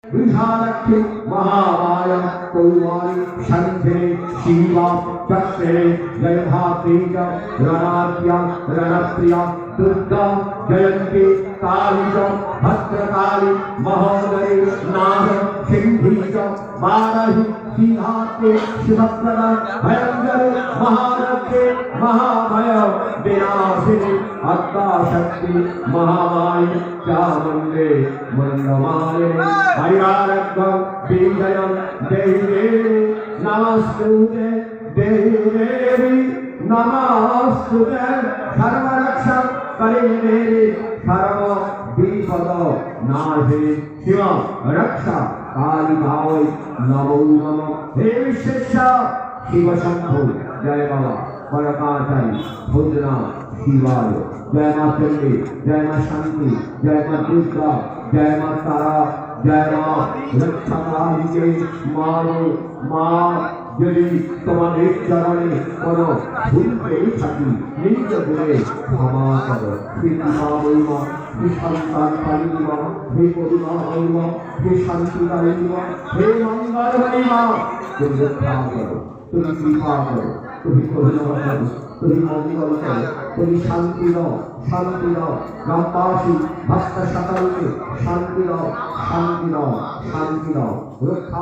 विशालक्षी महामाया कौमारी संध्रे शिवा चक्रे जय धात्री च रणप्रिया रणप्रिया दुर्गा जयंती काली च भद्रकाली महोदरी नाग सिंधी च बारही सीधाते शिवप्रदा भयंकर महारथे महाभय विनाशिनी अद्दाशक्ति महामाई चामुंडे मंदमालिनी हरियारत्वं विजयं देहि देवी नमस्तुते देहि देवी नमस्तुते सर्वरक्षं करिष्ये सर्व विपद नाशे शिव रक्षा काली भावै नमो नमः हे विश्वेश्वर शिव शंभो जय बाबा परकाचारी भूतनाथ शिवाय जय मां चंडी जय मां शांति जय मां दुर्गा जय मां तारा जय मां रक्षा काली मारो मां यदि तुम्हारे चरणे कोनो भूल पेई থাকি নিজ গুণে ক্ষমা করো হে কৃপা বৈমা হে সন্তান কালিমা হে করুণা বৈমা হে শান্তি কালিমা হে মঙ্গল বৈমা তুমি রক্ষা করো তুমি কৃপা করো তুমি করুণা করো তুমি মঙ্গল করো তুমি শান্তি দাও গ্রামবাসী ভক্ত সকলকে শান্তি দাও শান্তি দাও রক্ষা